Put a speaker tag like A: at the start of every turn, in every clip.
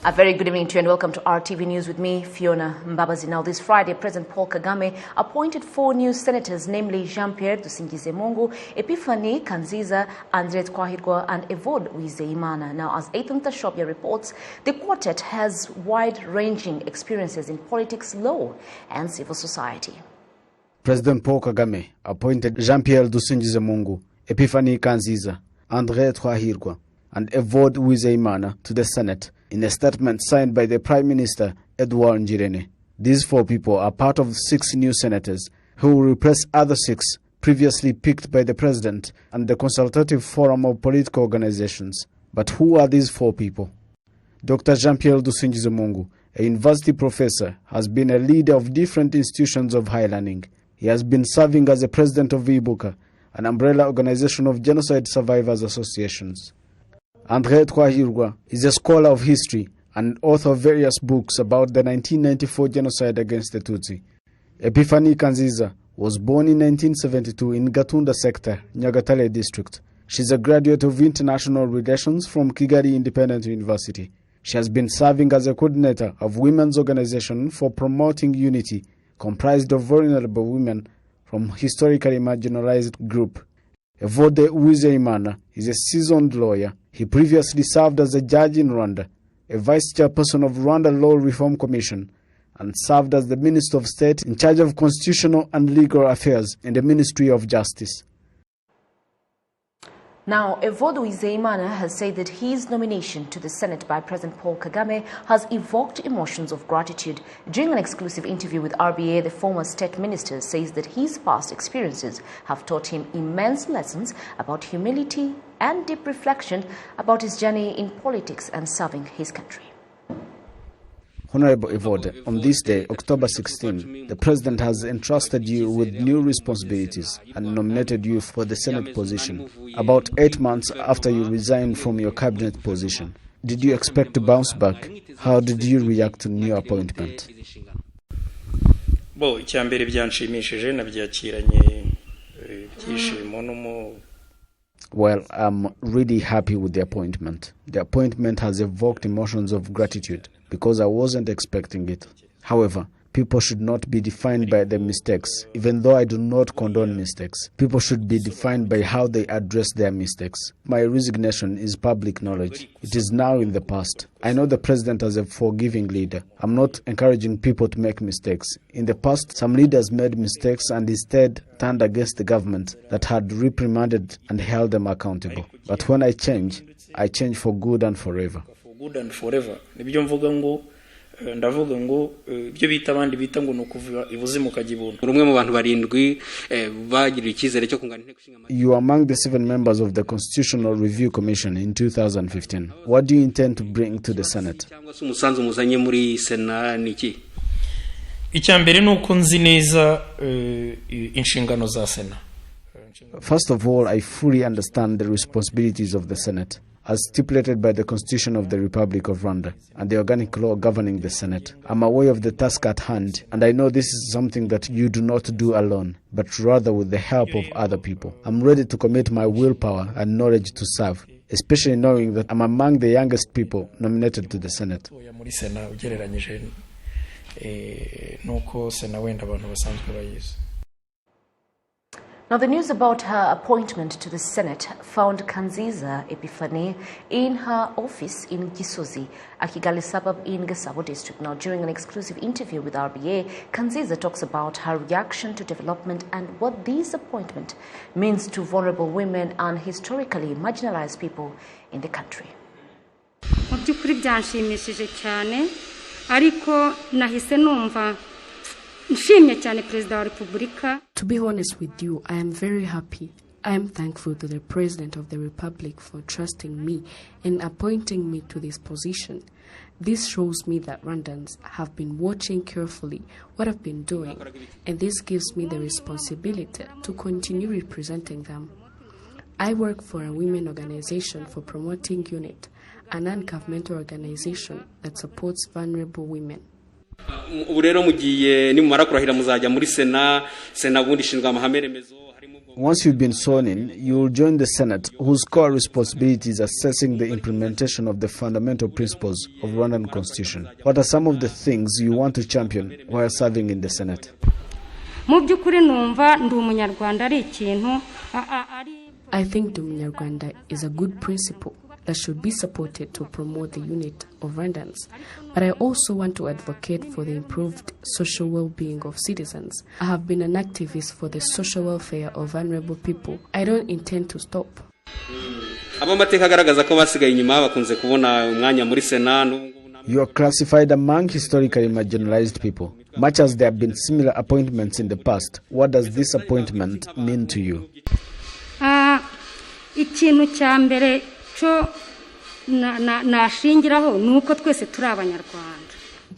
A: A very good evening to you and welcome to RTV News with me, Fiona Mbabazi. Now, this Friday, President Paul Kagame appointed 4 new senators, namely Jean-Pierre Dusingizemungu, Epiphany Kanziza, Andre Twahirwa, and Evode Uwizeyimana. Now, as Ethan Tashobia reports, the quartet has wide-ranging experiences in politics, law, and civil society.
B: President Paul Kagame appointed Jean-Pierre Dusingizemungu, Epiphany Kanziza, Andre Twahirwa, and Evode Uwizeyimana to the Senate in a statement signed by the Prime Minister, Edouard Ngirente. These 4 people are part of 6 new senators who will replace other 6 previously picked by the President and the Consultative Forum of Political Organizations. But who are these 4 people? Dr. Jean-Pierre Dusingizemungu, a university professor, has been a leader of different institutions of higher learning. He has been serving as the president of Ibuka, an umbrella organization of genocide survivors associations. Andre Twahirwa is a scholar of history and author of various books about the 1994 genocide against the Tutsi. Epiphany Kanziza was born in 1972 in Gatunda sector, Nyagatare district. She is a graduate of international relations from Kigali Independent University. She has been serving as a coordinator of women's organization for promoting unity, comprised of vulnerable women from historically marginalized group. Evode Uwizeyimana is a seasoned lawyer. He previously served as a judge in Rwanda, a vice chairperson of Rwanda Law Reform Commission, and served as the Minister of State in charge of Constitutional and Legal Affairs in the Ministry of Justice.
A: Now, Evode Uwizeyimana has said that his nomination to the Senate by President Paul Kagame has evoked emotions of gratitude. During an exclusive interview with RBA, the former state minister says that his past experiences have taught him immense lessons about humility and deep reflection about his journey in politics and serving his country.
B: Honorable Evode, on this day, October 16, the President has entrusted you with new responsibilities and nominated you for the Senate position, about 8 months after you resigned from your cabinet position. Did you expect to bounce back? How did you react to new appointment? Well, I'm really happy with the appointment. The appointment has evoked emotions of gratitude because I wasn't expecting it. However, people should not be defined by their mistakes. Even though I do not condone mistakes, people should be defined by how they address their mistakes. My resignation is public knowledge. It is now in the past. I know the President as a forgiving leader. I'm not encouraging people to make mistakes. In the past, some leaders made mistakes and instead turned against the government that had reprimanded and held them accountable. But when I change for good and forever.
C: For good and forever. Ndavuga ngo ibyo bita abandi bita ngo nukuvuga ibuzimu kagibuntu rumwe mu bantu barindwi bagirira ikizere cyo kungana inteko ishinga.
B: You are among the 7 members of the Constitutional Review Commission in 2015. What do you intend to bring to the Senate?
C: Cyangwa se umusanzu muzanye muri Sena niki?
D: Icyambere nuko nzi neza inshingano za Sena.
B: First of all, I fully understand the responsibilities of the Senate, as stipulated by the Constitution of the Republic of Rwanda and the organic law governing the Senate. I'm aware of the task at hand, and I know this is something that you do not do alone, but rather with the help of other people. I'm ready to commit my willpower and knowledge to serve, especially knowing that I'm among the youngest people nominated to the Senate.
A: Now, the news about her appointment to the Senate found Kanziza Epiphany in her office in Gisozi, a Kigali suburb in Gasabo district. Now, during an exclusive interview with RBA, Kanziza talks about her reaction to development and what this appointment means to vulnerable women and historically marginalized people in the country.
E: To be honest with you, I am very happy. I am thankful to the President of the Republic for trusting me and appointing me to this position. This shows me that Rwandans have been watching carefully what I've been doing, and this gives me the responsibility to continue representing them. I work for a women organization for promoting UNIT, a non-governmental organization that supports vulnerable women.
C: Ubu rero mugiye nimumara kurahira muzajya muri Sena bundi ishinzwe amahame remezo harimo
B: Once you've been sworn in, you will join the Senate, whose core responsibility is assessing the implementation of the fundamental principles of Rwandan Constitution. What are some of the things you want to champion while serving in the Senate?
E: I think Ndi Umunyarwanda is a good principle that should be supported to promote the unity of Rwandans. But I also want to advocate for the improved social well-being of citizens. I have been an activist for the social welfare of vulnerable people. I don't intend to stop.
B: You are classified among historically marginalized people. Much as there have been similar appointments in the past, what does this appointment mean to you?
E: The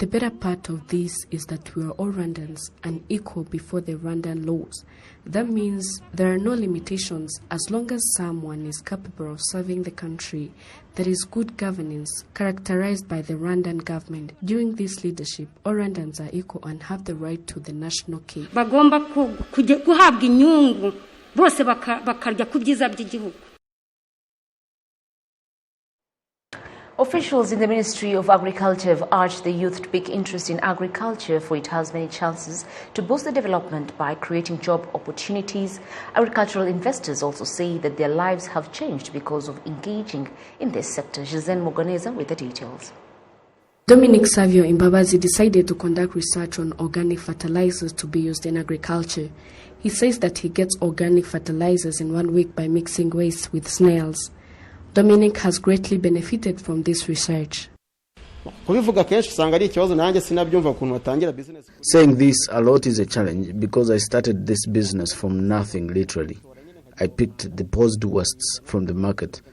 E: better part of this is that we are all Rwandans and equal before the Rwandan laws. That means there are no limitations as long as someone is capable of serving the country. There is good governance characterized by the Rwandan government. During this leadership, all Rwandans are equal and have the right to the national cake.
A: Officials in the Ministry of Agriculture have urged the youth to take interest in agriculture, for it has many chances to boost the development by creating job opportunities. Agricultural investors also say that their lives have changed because of engaging in this sector. Gisèle Mugoneza with the details.
E: Dominic Savio Imbabazi decided to conduct research on organic fertilizers to be used in agriculture. He says that he gets organic fertilizers in 1 week by mixing waste with snails. Dominic has greatly benefited from this research.
B: Saying this a lot is a challenge because I started this business from nothing, literally. I picked deposited wastes from the market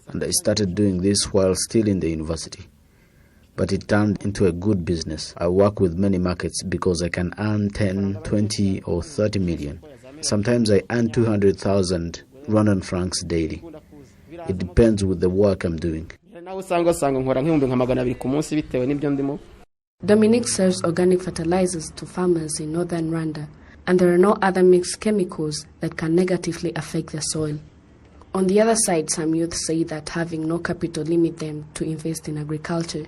B: and I started doing this while still in the university. But it turned into a good business. I work with many markets because I can earn 10, 20 or 30 million. Sometimes I earn 200,000 Rwandan francs daily. It depends with the work I'm doing.
E: Dominic serves organic fertilizers to farmers in northern Rwanda, and there are no other mixed chemicals that can negatively affect the soil. On the other side, some youth say that having no capital limit them to invest in agriculture.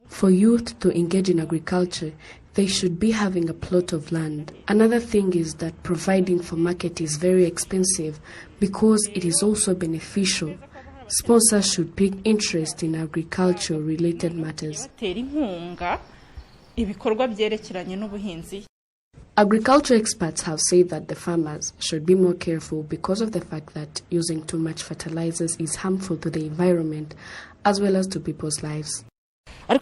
E: For youth to engage in agriculture, they should be having a plot of land. Another thing is that providing for market is very expensive because it is also beneficial. Sponsors should take interest in agriculture-related matters. Agriculture experts have said that the farmers should be more careful because of the fact that using too much fertilizers is harmful to the environment as well as to people's lives.
B: We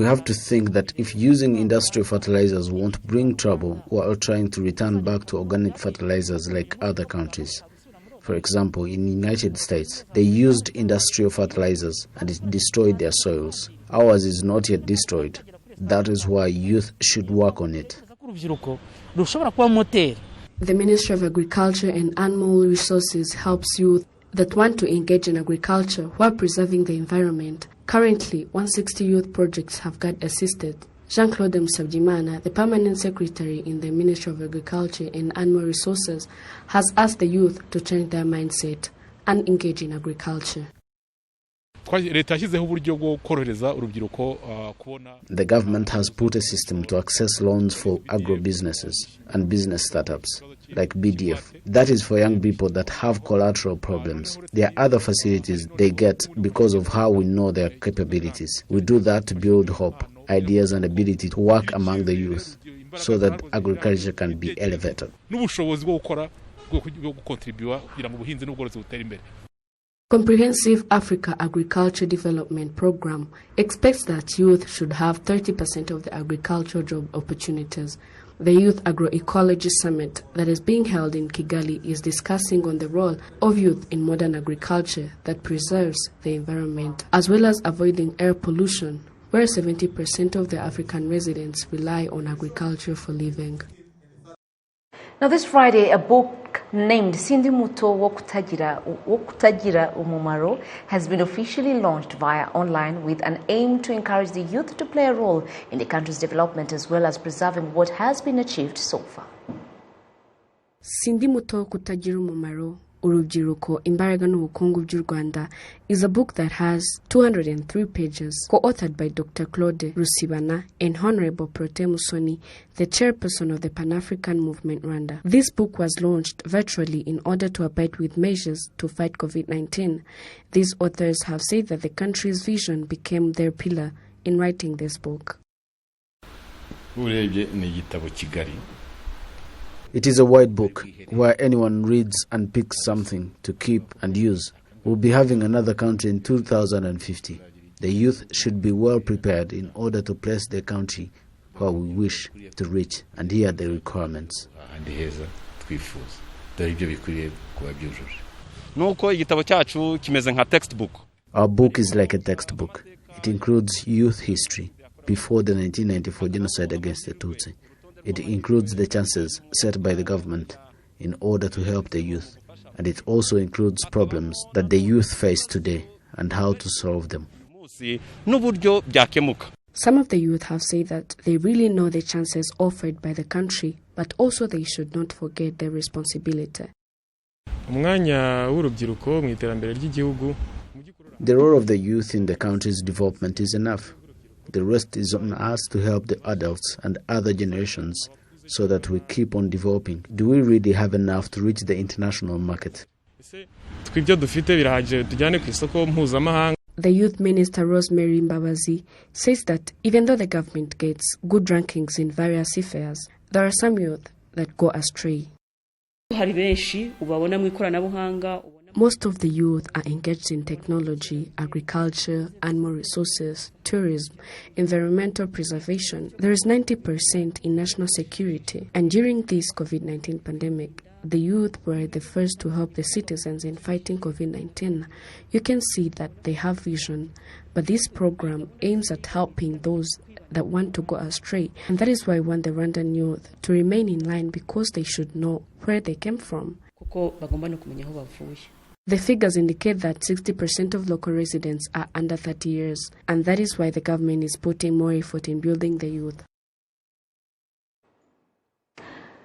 B: have to think that if using industrial fertilizers won't bring trouble while trying to return back to organic fertilizers like other countries. For example, in the United States, they used industrial fertilizers and it destroyed their soils. Ours is not yet destroyed. That is why youth should work on it.
E: The Ministry of Agriculture and Animal Resources helps youth that want to engage in agriculture while preserving the environment. Currently, 160 youth projects have got assisted. Jean-Claude Msabjimana, the permanent secretary in the Ministry of Agriculture and Animal Resources, has asked the youth to change their mindset and engage in agriculture.
B: The government has put a system to access loans for agro-businesses and business startups, like BDF. That is for young people that have collateral problems. There are other facilities they get because of how we know their capabilities. We do that to build hope, ideas and ability to work among the youth so that agriculture can be elevated.
E: Comprehensive Africa Agriculture Development Program expects that youth should have 30% of the agricultural job opportunities. The Youth Agroecology Summit that is being held in Kigali is discussing on the role of youth in modern agriculture that preserves the environment, as well as avoiding air pollution, where 70% of the African residents rely on agriculture for living.
A: Now, this Friday, a book named Sindi Muto Wokutagira Umumaro has been officially launched via online with an aim to encourage the youth to play a role in the country's development as well as preserving what has been achieved so far.
E: Sindi Muto Wokutagira Umumaro Urubyiruko Imbaraga n'Ubukungu by'u Rwanda is a book that has 203 pages, co-authored by Dr. Claude Rusibana and Honorable Prote Musoni, the chairperson of the Pan-African Movement Rwanda. This book was launched virtually in order to abide with measures to fight COVID-19. These authors have said that the country's vision became their pillar in writing this book.
B: It is a wide book where anyone reads and picks something to keep and use. We'll be having another country in 2050. The youth should be well prepared in order to place their country where we wish to reach, and here are the requirements. Our book is like a textbook. It includes youth history before the 1994 genocide against the Tutsi. It includes the chances set by the government in order to help the youth, and it also includes problems that the youth face today and how to solve them.
E: Some of the youth have said that they really know the chances offered by the country, but also they should not forget their responsibility.
B: The role of the youth in the country's development is enough. The rest is on us to help the adults and other generations so that we keep on developing. Do we really have enough to reach the international market?
E: The Youth Minister Rosemary Mbabazi says that even though the government gets good rankings in various affairs, there are some youth that go astray. Most of the youth are engaged in technology, agriculture, animal resources, tourism, environmental preservation. There is 90% in national security. And during this COVID-19 pandemic, the youth were the first to help the citizens in fighting COVID-19. You can see that they have vision, but this program aims at helping those that want to go astray. And that is why I want the Rwandan youth to remain in line, because they should know where they came from. The figures indicate that 60% of local residents are under 30 years, and that is why the government is putting more effort in building the youth.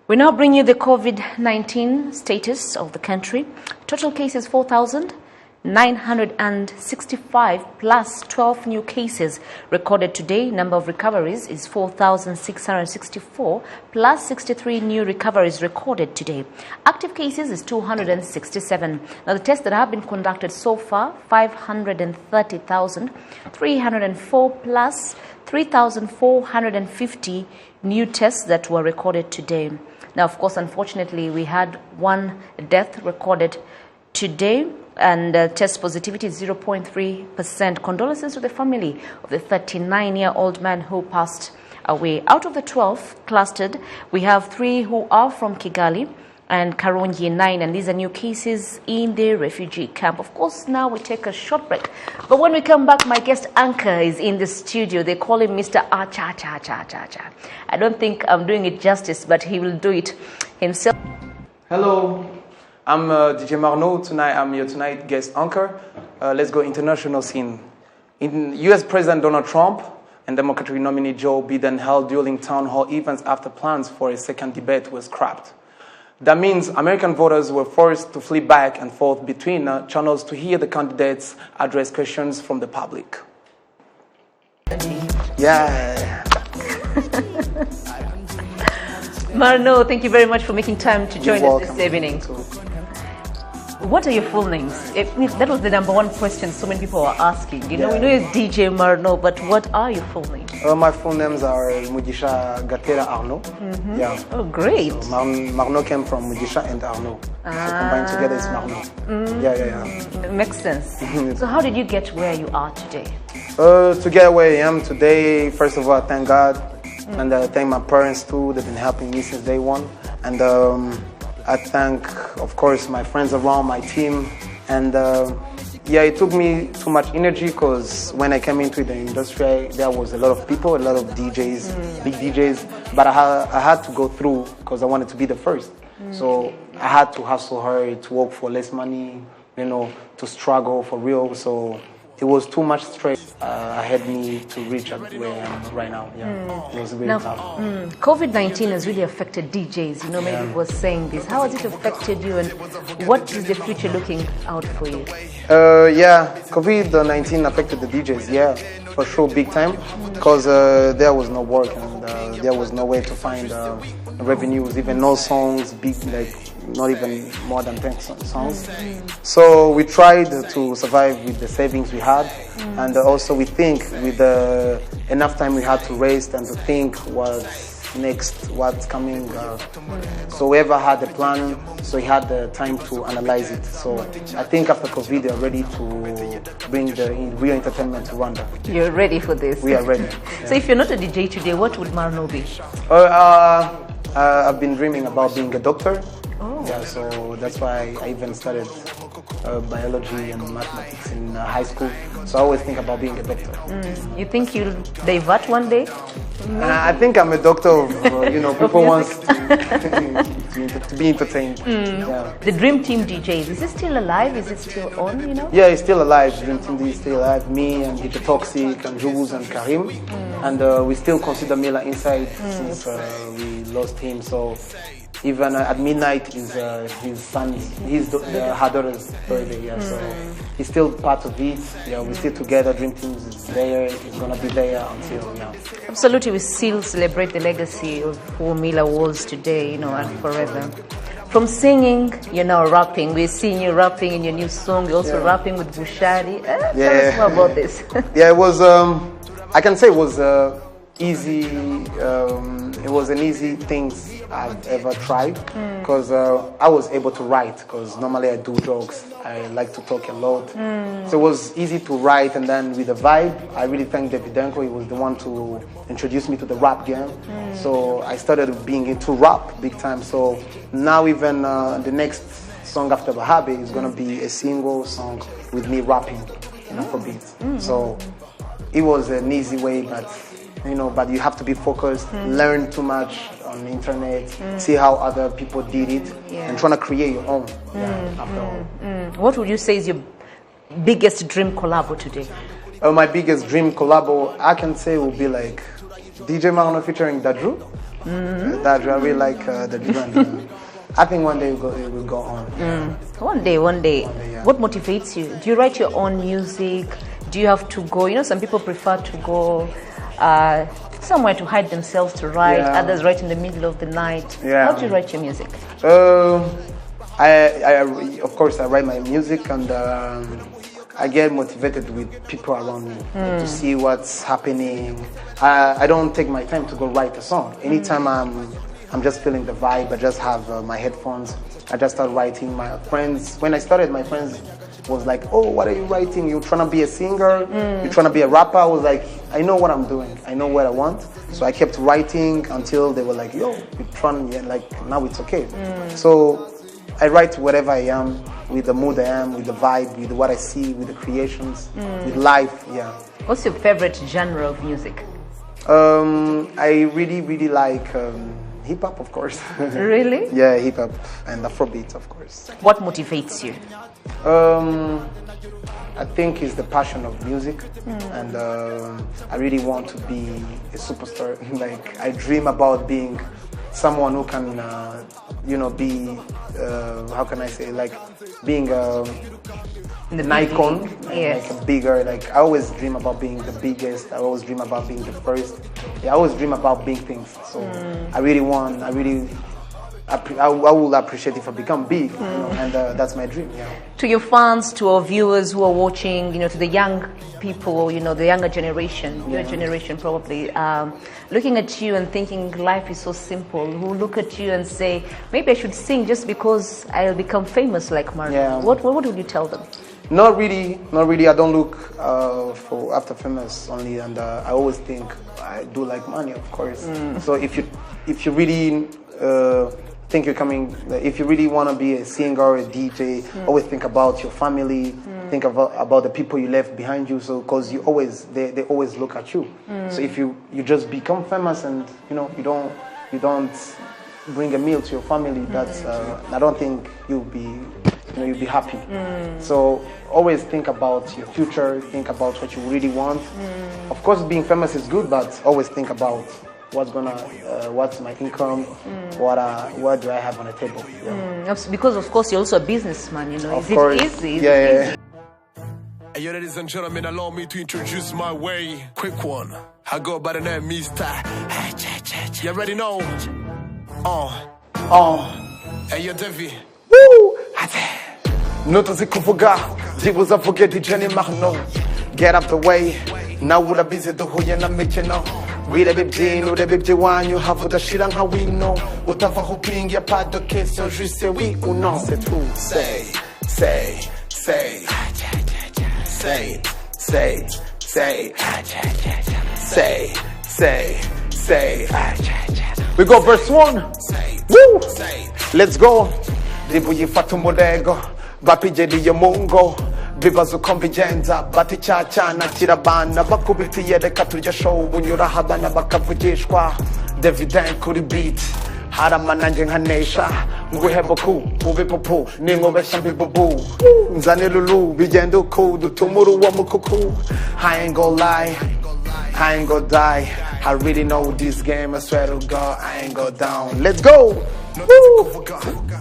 A: We now bring you the COVID-19 status of the country. Total cases 4,965 plus 12 new cases recorded today. Number of recoveries is 4,664 plus 63 new recoveries recorded today. Active cases is 267. Now the tests that have been conducted so far, 530,304 plus 3,450 new tests that were recorded today. Now, of course, unfortunately, we had one death recorded today, and test positivity is 0.3%. Condolences to the family of the 39-year-old man who passed away. Out of the 12 clustered, we have 3 who are from Kigali and Karongi 9, and these are new cases in the refugee camp. Of course, now we take a short break. But when we come back, my guest anchor is in the studio. They call him Mr. Acha-cha-cha-cha-cha. I don't think I'm doing it justice, but he will do it himself.
F: Hello, I'm DJ Marno. Tonight, I'm your guest anchor. Let's go international scene. U.S. President Donald Trump and Democratic nominee Joe Biden held dueling town hall events after plans for a second debate were scrapped. That means American voters were forced to flip back and forth between channels to hear the candidates address questions from the public. Yeah.
A: Marno, thank you very much for making time to join us this evening. What are your full names? That was the number one question so many people are asking. You know, we know it's DJ Marno, but what are your full names?
F: My full names are Mugisha Gatera Arno. Yeah.
A: Oh, great.
F: So Marno came from Mugisha and Arno. So combined together is Marno. Yeah.
A: Makes sense. So how did you get where you are today?
F: To get where I am today, first of all, thank God. And thank my parents too. They've been helping me since day one. And I thank, of course, my friends around, my team. And yeah, it took me too much energy because when I came into the industry, there was a lot of people, a lot of DJs, big DJs. But I had to go through because I wanted to be the first. So I had to hustle hard, to work for less money, to struggle for real. So it was too much stress ahead me to reach at where I am right now. Yeah, it was really tough.
A: COVID-19 has really affected DJs. Maybe was saying this. How has it affected you, and what is the future looking out for you?
F: COVID-19 affected the DJs. Yeah, for sure, big time, because there was no work and there was no way to find revenues, even no songs, not even more than 10 songs. So we tried to survive with the savings we had, and also we think with enough time we had to rest and to think what's next, what's coming. So whoever had a plan, so he had the time to analyze it. So I think after COVID, they are ready to bring the real entertainment to Rwanda.
A: You're ready for this?
F: We are ready.
A: So if you're not a DJ today, what would Marno be?
F: I've been dreaming about being a doctor. Yeah, so that's why I even studied biology and mathematics in high school. So I always think about being a doctor.
A: You think you'll divert one day?
F: I think I'm a doctor of, people want to be entertained. Yeah.
A: The Dream Team DJs, is it still alive? Is it still on,
F: Yeah, it's still alive. Dream Team is still alive. Me and DJ Toxic and Jules and Karim. And we still consider Mila inside since we lost him. So even at midnight is her daughter's birthday. Yeah, so he's still part of it. Yeah, we're still together. Dream Team is there. It's gonna be there until
A: Absolutely, we still celebrate the legacy of who Mila was today, and forever. From singing, you're now rapping. We're seeing you rapping in your new song. You're also rapping with Bushari. Tell us more about this.
F: Yeah, it was. I can say it was easy. It was an easy thing I've ever tried, because I was able to write, because normally I do jokes. I like to talk a lot. So it was easy to write, and then with the vibe, I really thank Davidenko. He was the one to introduce me to the rap game. So I started being into rap big time. So now even the next song after Bahabe is going to be a single song with me rapping in Afrobeat. So it was an easy way, but you have to be focused, learn too much on the internet, see how other people did it, and trying to create your own. After all.
A: What would you say is your biggest dream collabo today?
F: My biggest dream collabo, I can say, will be like DJ Marno featuring Dadru. Dadru, I really like Dadru. And, I think one day it will go on.
A: One day.
F: Yeah.
A: What motivates you? Do you write your own music? Do you have to go? Some people prefer to go somewhere to hide themselves to write. Others write in the middle of the night. How do you write your music?
F: Of course, I write my music, and I get motivated with people around me to see what's happening. I don't take my time to go write a song. Anytime I'm just feeling the vibe, I just have my headphones. I just start writing. My friends, when I started, my friends was like, "Oh, what are you writing? You trying to be a singer? You trying to be a rapper?" I was like, "I know what I'm doing. I know what I want." So I kept writing until they were like, "Yo, you're trying," now it's okay. So I write whatever I am, with the mood I am, with the vibe, with what I see, with the creations, with life. Yeah.
A: What's your favorite genre of music?
F: I really like hip hop, of course.
A: Really?
F: Yeah, hip hop and Afrobeat, of course.
A: What motivates you?
F: I think it's the passion of music, and I really want to be a superstar. I dream about being someone who can, be, how can I say, being an icon,
A: yes.
F: I always dream about being the biggest. I always dream about being the first. I always dream about big things. So I will appreciate if I become big, and that's my dream. Yeah.
A: To your fans, to our viewers who are watching, to the young people, the younger generation, your generation probably, looking at you and thinking life is so simple, who look at you and say, maybe I should sing just because I'll become famous like Marno.
F: Yeah.
A: What would you tell them?
F: Not really. I don't look for after famous only, and I always think I do like money, of course. So if you really think you're coming, if you really want to be a singer or a DJ, always think about your family, think about the people you left behind you. So because they always look at you. So if you just become famous and you don't bring a meal to your family, that's I don't think you'll be happy. So always think about your future, think about what you really want. Of course, being famous is good, but always think about what's my income, what do I have on the table.
A: Because of course you're also a businessman, Is
F: Of
A: it
F: course.
A: easy?
F: Yeah.
G: Hey, yo, ladies and gentlemen, allow me to introduce my way. Quick one. I go by the name Mr. You already know. Hey, yo, Devi.
F: Woo! Notuzi kuvuga, zibuza vuge DJ ni Marno. Get up the way, now ura busy duhuye na mikino. Wirebe byino, urebe byiwanyu, havuga shira nka wino. Utava hoping ya pas de question, juste c'est oui ou non, c'est tout. Say. We go verse 1. Woo! Let's go. Ribuyifata umurego, bapigeriye mungo. Bibazo kombigenza, bati cyacana kirabana. Bakubitiye reka turya show, bunyura habana bakavugishwa. David kuri beat. Harama nanjye nkanesha, nguhebo ku, ube popo, ningobesha mbibubu. Nzane lulu, bigenda uku, dutumuru wa mukuku. I ain't gonna lie, I ain't gonna die. I really know this game, I swear to God, I ain't go down. Let's go! Woo!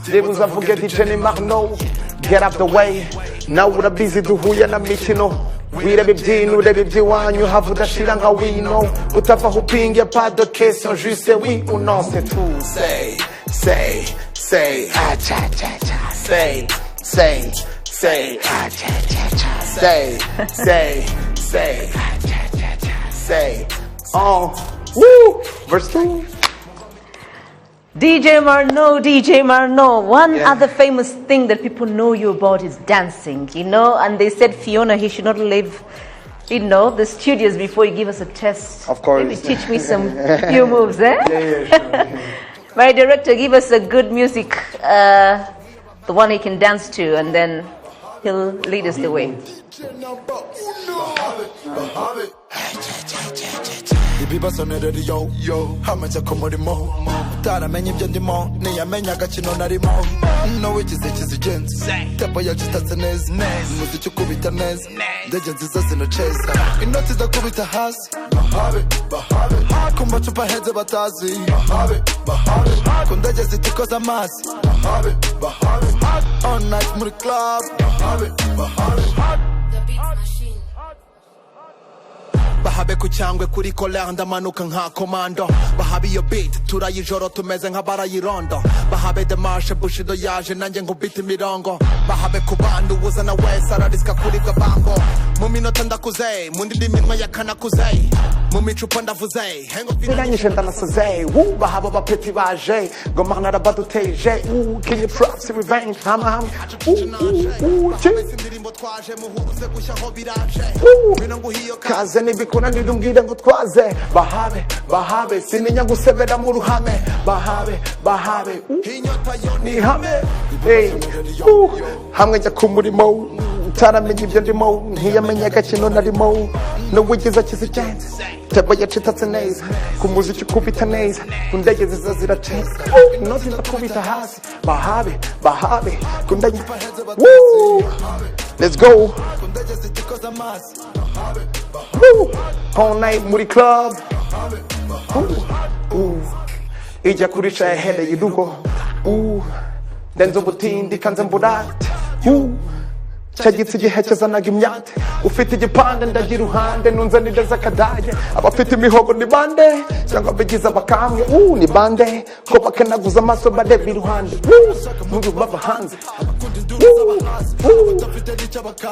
F: Debuza vuge DJ ni Marno. Get up the way, now ura busy duhuye na mikino. Wirebe byino, urebe byiwanyu, havuga shira nka wino. Utava hopinga pas de question, juste oui ou non, c'est tout. Say, ah cha cha cha. Say, ah cha cha cha. Say, ah cha cha cha. Say, woo, verse 2.
A: DJ Marno. One other famous thing that people know you about is dancing, and they said, Fiona, he should not leave, the studios before you give us a test.
F: Of course.
A: Maybe teach me some few moves, eh?
F: Yeah, sure.
A: My director, give us a good music, the one he can dance to, and then he'll lead us the way.
H: Ibibazo nereri yo hamaze kumurimo utaramenye ibyo ndimo niyamenye agakino narimo nowigize kizigenza tempo yacitatse neza umuziki ukubita neza ndege nziza zinoceza inoti zakubita hasi ku macupa ahenze batazi ku ndege zitikoza amazi all night muri club. Bahabe ku cyangwe kuri colère ndamanuka nka komando. Bahabe iyo beat turayijoro tumeze nka barayirondo. Bahabe demarche bushido yaje nanjye nkubita imirongo. Bahabe ku bantu uzana wese arariska kuri gabango. Mu minota ndakuze mu ndiminwa yakanakuze. Mu micupa ndavuze
F: Nganyishe ndanasoze. Bahabo bapeti baje. Goma narabaduteje. King of Traps revenge. Hama.
H: Indirimbo twaje muhuze gushyaho biraje. Bino nguhiyo
F: kaze nibikuna nidungire ngo twaze. Bahabe sininya gusebera mu ruhame. Bahabe ni hame. Hey, hamwe njya ku murimo. Utaramenye ibyo ndimo ntiyamenye agakino narimo. N'uwigize kizigenza tebo yacitatse neza ku muziki ukubita neza ku ndege ziza ziraceza inoti ndakubita hasi. Bahabe ku ndege. Woo! Let's go. Woo! All night muri club. Ija kurisha yahereye irugo. Denzo butindi kanze mburate. Cyagitse igihe cyazanaga imyate. Ufite igipande ndagira uruhande nunzanire z'akadage. Abafite imihogo ni bande cyangwa bigize abakamwe. Ni bande ko bakanaguza amaso bareba iruhande. Mungu baba hanze.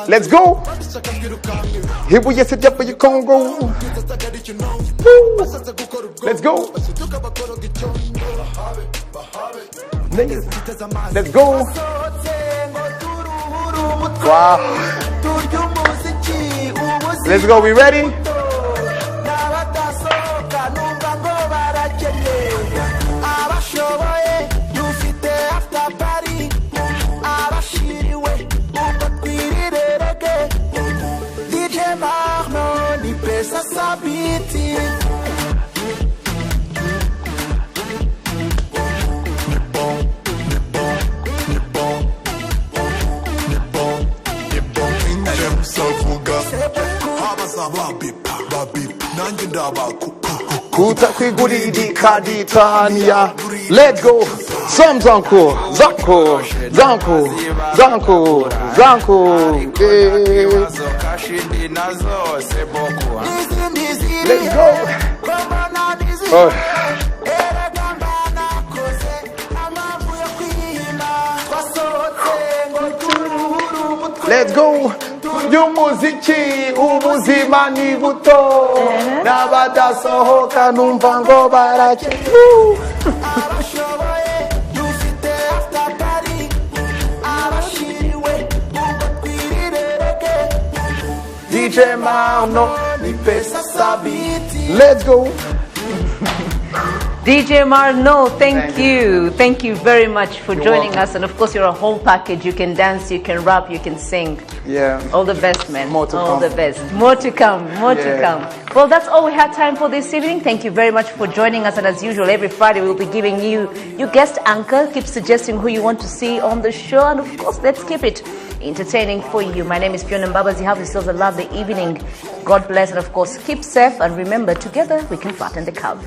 F: Let's go. Hibuye se ryavuye Congo. Let's go. Let's go. Wow. Let's go. We ready? DJ Marno ni pesa sabiti. Kutakwiguridikaditania. Let's go. Some Zanko. Let's go. Let's go. Umuziki ubuzima ni buto n'abadasohoka numva ngo barake. DJ Marno ni pesa sabiti. Let's go.
A: DJ Marno, thank you. Thank you very much for joining us. And of course, you're a whole package. You can dance, you can rap, you can sing.
F: Yeah.
A: All the best, man.
F: More to
A: all
F: come.
A: the best. More to come. More to come. Well, that's all we had time for this evening. Thank you very much for joining us. And as usual, every Friday we'll be giving you your guest anchor. Keep suggesting who you want to see on the show. And of course, let's keep it entertaining for you. My name is Fiona Mbabazi. Have yourselves a lovely evening. God bless. And of course, keep safe. And remember, together we can flatten the curve.